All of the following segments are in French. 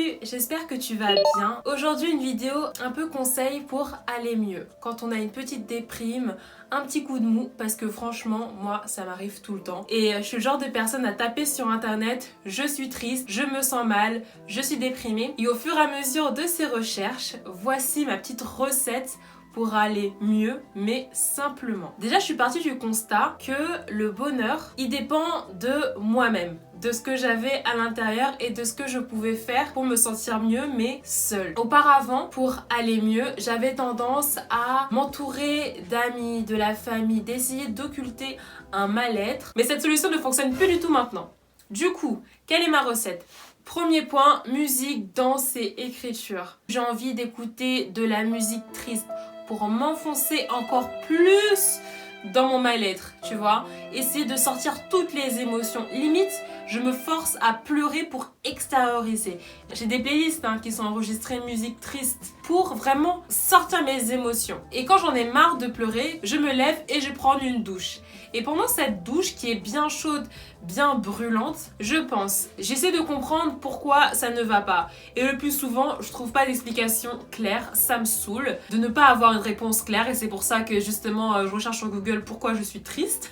Salut, j'espère que tu vas bien. Aujourd'hui une vidéo un peu conseil pour aller mieux. Quand on a une petite déprime, un petit coup de mou, parce que franchement, moi ça m'arrive tout le temps. Et je suis le genre de personne à taper sur internet, je suis triste, je me sens mal, je suis déprimée. Et au fur et à mesure de ces recherches, voici ma petite recette pour aller mieux, mais simplement. Déjà, je suis partie du constat que le bonheur, il dépend de moi-même, de ce que j'avais à l'intérieur et de ce que je pouvais faire pour me sentir mieux, mais seule. Auparavant, pour aller mieux, j'avais tendance à m'entourer d'amis, de la famille, d'essayer d'occulter un mal-être, mais cette solution ne fonctionne plus du tout maintenant. Du coup, quelle est ma recette ? Premier point, musique, danse et écriture. J'ai envie d'écouter de la musique triste pour m'enfoncer encore plus dans mon mal-être, tu vois. Essayer de sortir toutes les émotions. Limite, je me force à pleurer pour extérioriser. J'ai des playlists qui sont enregistrées musique triste pour vraiment sortir mes émotions. Et quand j'en ai marre de pleurer, je me lève et je prends une douche. Et pendant cette douche qui est bien chaude, bien brûlante, j'essaie de comprendre pourquoi ça ne va pas. Et le plus souvent, je trouve pas d'explication claire, ça me saoule de ne pas avoir une réponse claire et c'est pour ça que justement je recherche sur Google pourquoi je suis triste.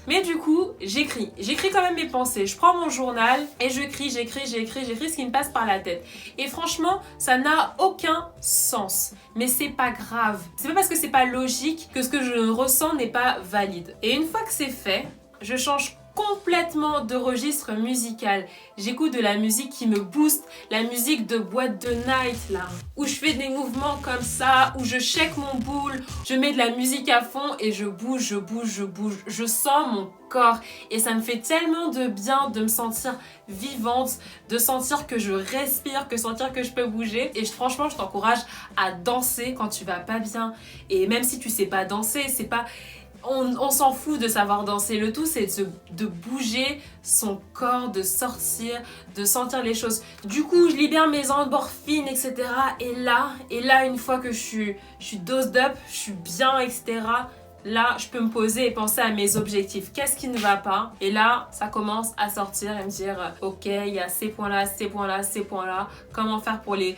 Mais du coup, j'écris quand même mes pensées. Je prends mon journal et j'écris ce qui me passe par la tête. Et franchement, ça n'a aucun sens. Mais c'est pas grave. C'est pas parce que c'est pas logique que ce que je ressens n'est pas valide. Et une fois que c'est fait, je change complètement de registre musical. J'écoute de la musique qui me booste, la musique de boîte de night là, où je fais des mouvements comme ça, où je shake mon boule, je mets de la musique à fond et je bouge, je sens mon corps et ça me fait tellement de bien de me sentir vivante, de sentir que je respire, que sentir que je peux bouger et franchement je t'encourage à danser quand tu vas pas bien et même si tu sais pas danser, c'est pas... On s'en fout de savoir danser. Le tout, c'est de bouger son corps, de sortir, de sentir les choses. Du coup, je libère mes endorphines, etc. Et là, une fois que je suis dosed up, je suis bien, etc., là, je peux me poser et penser à mes objectifs. Qu'est-ce qui ne va pas? Et là, ça commence à sortir et me dire ok, il y a ces points-là, ces points-là, ces points-là. Comment faire pour les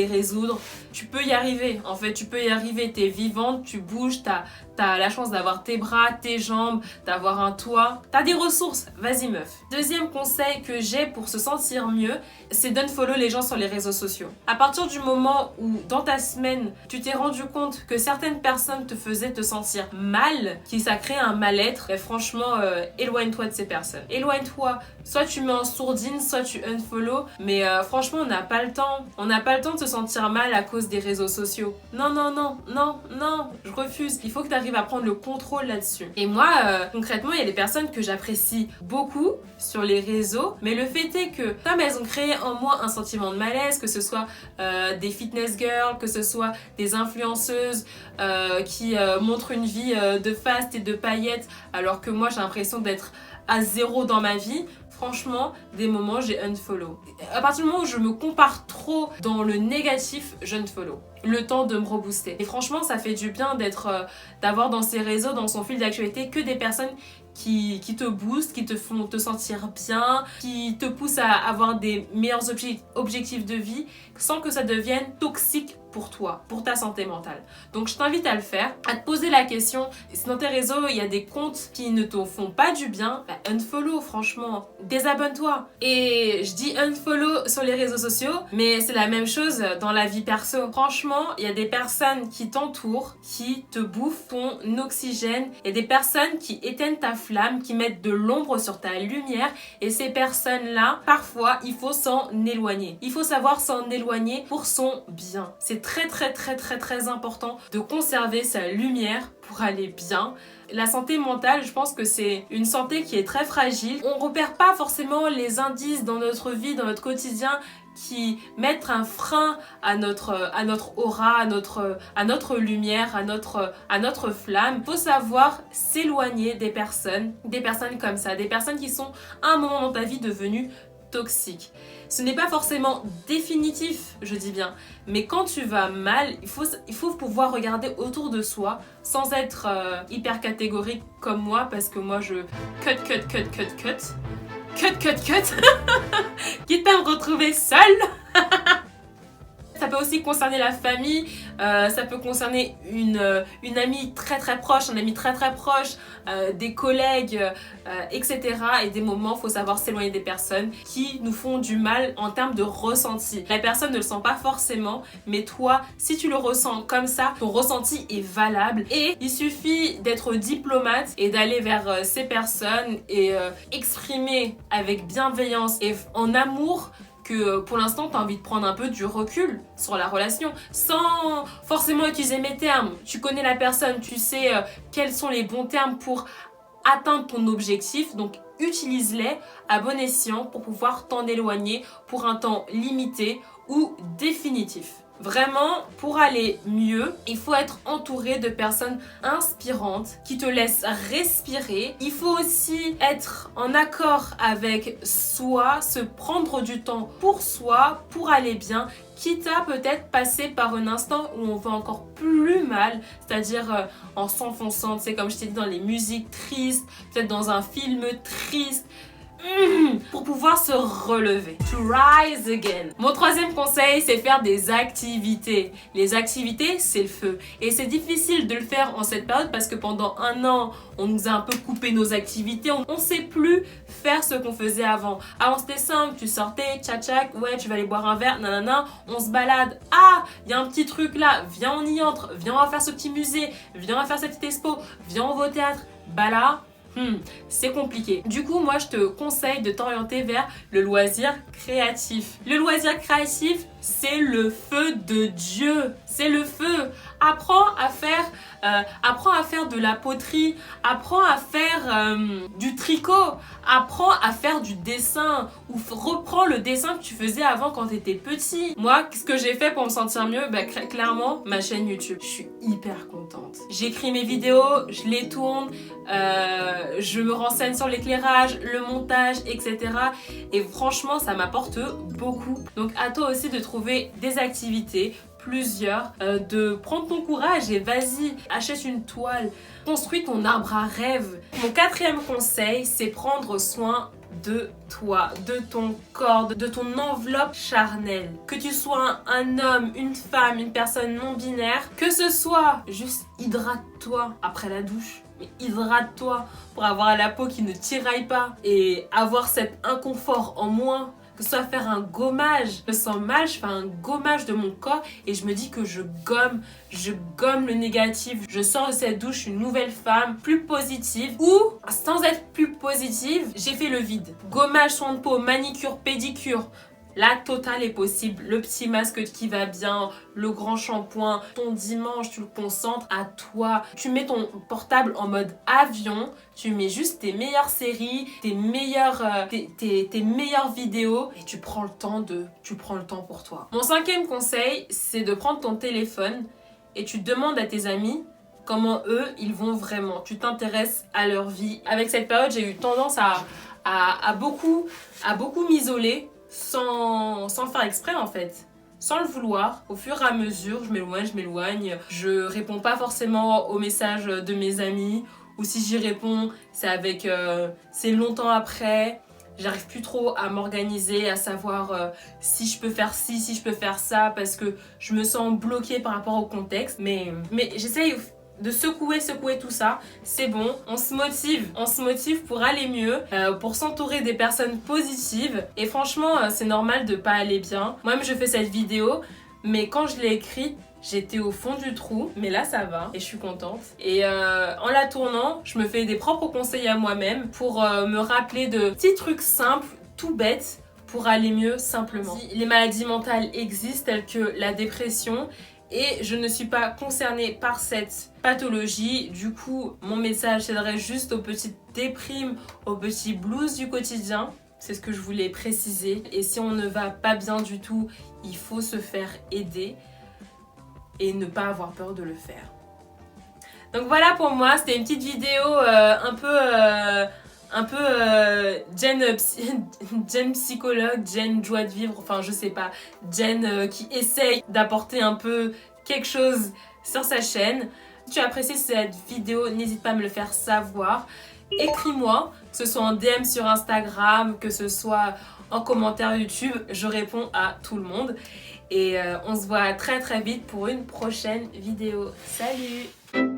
résoudre? Tu peux y arriver. En fait, tu peux y arriver. T'es vivante, tu bouges, t'as la chance d'avoir tes bras, tes jambes, d'avoir un toit. T'as des ressources. Vas-y, meuf. Deuxième conseil que j'ai pour se sentir mieux, c'est d'unfollow les gens sur les réseaux sociaux. À partir du moment où, dans ta semaine, tu t'es rendu compte que certaines personnes te faisaient te sentir mal, qui ça crée un mal-être, et franchement, éloigne-toi de ces personnes. Éloigne-toi. Soit tu mets en sourdine, soit tu unfollow. Mais franchement, on n'a pas le temps. On n'a pas le temps de se sentir mal à cause des réseaux sociaux. Non, je refuse. Il faut que tu arrives à prendre le contrôle là-dessus. Et moi, concrètement, il y a des personnes que j'apprécie beaucoup sur les réseaux, mais le fait est que, comme elles ont créé en moi un sentiment de malaise, que ce soit des fitness girls, que ce soit des influenceuses qui montrent une vie de faste et de paillettes, alors que moi j'ai l'impression d'être à zéro dans ma vie, franchement, des moments, j'ai unfollow. À partir du moment où je me compare trop dans le négatif, je unfollow. Le temps de me rebooster. Et franchement, ça fait du bien d'avoir dans ces réseaux, dans son fil d'actualité, que des personnes qui te boostent, qui te font te sentir bien, qui te poussent à avoir des meilleurs objectifs de vie, sans que ça devienne toxique pour toi, pour ta santé mentale. Donc je t'invite à le faire, à te poser la question, si dans tes réseaux il y a des comptes qui ne te font pas du bien, bah unfollow franchement, désabonne-toi. Et je dis unfollow sur les réseaux sociaux, mais c'est la même chose dans la vie perso. Franchement, il y a des personnes qui t'entourent, qui te bouffent ton oxygène, il y a des personnes qui éteignent ta flamme, qui mettent de l'ombre sur ta lumière, et ces personnes-là, parfois, il faut s'en éloigner. Il faut savoir s'en éloigner pour son bien. C'est très important de conserver sa lumière pour aller bien. La santé mentale, je pense que c'est une santé qui est très fragile. On repère pas forcément les indices dans notre vie, dans notre quotidien qui mettent un frein à notre aura, à notre lumière, à notre flamme. Il faut savoir s'éloigner des personnes comme ça, des personnes qui sont à un moment dans ta vie devenues toxiques. Ce n'est pas forcément définitif, je dis bien, mais quand tu vas mal, il faut pouvoir regarder autour de soi sans être hyper catégorique comme moi, parce que moi je cut. cut, quitte à me retrouver seule. Ça peut aussi concerner la famille, ça peut concerner une amie très proche, un ami très proche, des collègues, etc. Et des moments, il faut savoir s'éloigner des personnes qui nous font du mal en termes de ressenti. La personne ne le sent pas forcément, mais toi, si tu le ressens comme ça, ton ressenti est valable. Et il suffit d'être diplomate et d'aller vers ces personnes et exprimer avec bienveillance et en amour que pour l'instant tu as envie de prendre un peu du recul sur la relation sans forcément utiliser mes termes. Tu connais la personne, tu sais quels sont les bons termes pour atteindre ton objectif, donc utilise-les à bon escient pour pouvoir t'en éloigner pour un temps limité ou définitif. Vraiment, pour aller mieux, il faut être entouré de personnes inspirantes qui te laissent respirer. Il faut aussi être en accord avec soi, se prendre du temps pour soi, pour aller bien, quitte à peut-être passer par un instant où on va encore plus mal, c'est-à-dire en s'enfonçant, tu sais, comme je t'ai dit, dans les musiques tristes, peut-être dans un film triste, pour pouvoir se relever. To rise again. Mon troisième conseil, c'est faire des activités. Les activités, c'est le feu. Et c'est difficile de le faire en cette période parce que pendant un an, on nous a un peu coupé nos activités. On ne sait plus faire ce qu'on faisait avant. Avant, c'était simple. Tu sortais, tchac, ouais, tu vas aller boire un verre, nanana, on se balade. Ah, il y a un petit truc là. Viens, on y entre. Viens, on va faire ce petit musée. Viens, on va faire cette petite expo. Viens, on va au théâtre. Bah là, c'est compliqué. Du coup, moi, je te conseille de t'orienter vers le loisir créatif. Le loisir créatif, c'est le feu de Dieu. C'est le feu. Apprends à faire de la poterie. Apprends à faire du tricot. Apprends à faire du dessin. Ou reprends le dessin que tu faisais avant quand tu étais petit. Moi, ce que j'ai fait pour me sentir mieux, bah, clairement, ma chaîne YouTube. Je suis hyper contente. J'écris mes vidéos, je les tourne, je me renseigne sur l'éclairage, le montage, etc. Et franchement, ça m'apporte beaucoup. Donc à toi aussi de trouver des activités, plusieurs, de prendre ton courage et vas-y, achète une toile, construis ton arbre à rêve. Mon quatrième conseil, c'est prendre soin de toi, de ton corps, de ton enveloppe charnelle. Que tu sois un homme, une femme, une personne non binaire, que ce soit juste hydrate-toi après la douche. Mais hydrate-toi pour avoir la peau qui ne tiraille pas et avoir cet inconfort en moins. Que ce soit faire un gommage, je me sens mal, je fais un gommage de mon corps et je me dis que je gomme le négatif. Je sors de cette douche une nouvelle femme, plus positive, ou sans être plus positive, j'ai fait le vide. Gommage, soin de peau, manicure, pédicure. La totale est possible, le petit masque qui va bien, le grand shampoing, ton dimanche, tu le concentres à toi. Tu mets ton portable en mode avion, tu mets juste tes meilleures séries, tes meilleures vidéos et tu prends le temps pour toi. Mon cinquième conseil, c'est de prendre ton téléphone et tu demandes à tes amis comment eux, ils vont vraiment. Tu t'intéresses à leur vie. Avec cette période, j'ai eu tendance à beaucoup m'isoler. Sans faire exprès en fait, sans le vouloir. Au fur et à mesure, je m'éloigne. Je réponds pas forcément aux messages de mes amis, ou si j'y réponds, c'est longtemps après. J'arrive plus trop à m'organiser, à savoir si je peux faire ci, si je peux faire ça, parce que je me sens bloquée par rapport au contexte. Mais j'essaye de secouer tout ça, c'est bon, on se motive pour aller mieux, pour s'entourer des personnes positives. Et franchement, c'est normal de pas aller bien. Moi-même, je fais cette vidéo, mais quand je l'ai écrite, j'étais au fond du trou, mais là ça va et je suis contente. Et en la tournant, je me fais des propres conseils à moi-même pour me rappeler de petits trucs simples, tout bêtes, pour aller mieux simplement. Les maladies mentales existent telles que la dépression, et je ne suis pas concernée par cette pathologie. Du coup, mon message s'adresse juste aux petites déprimes, aux petits blues du quotidien. C'est ce que je voulais préciser. Et si on ne va pas bien du tout, il faut se faire aider et ne pas avoir peur de le faire. Donc voilà pour moi, c'était une petite vidéo un peu Jen psychologue, Jen joie de vivre, enfin je sais pas, Jen qui essaye d'apporter un peu quelque chose sur sa chaîne. Si tu as apprécié cette vidéo, n'hésite pas à me le faire savoir. écris-moi, que ce soit en DM sur Instagram, que ce soit en commentaire YouTube, je réponds à tout le monde. Et on se voit très très vite pour une prochaine vidéo. Salut!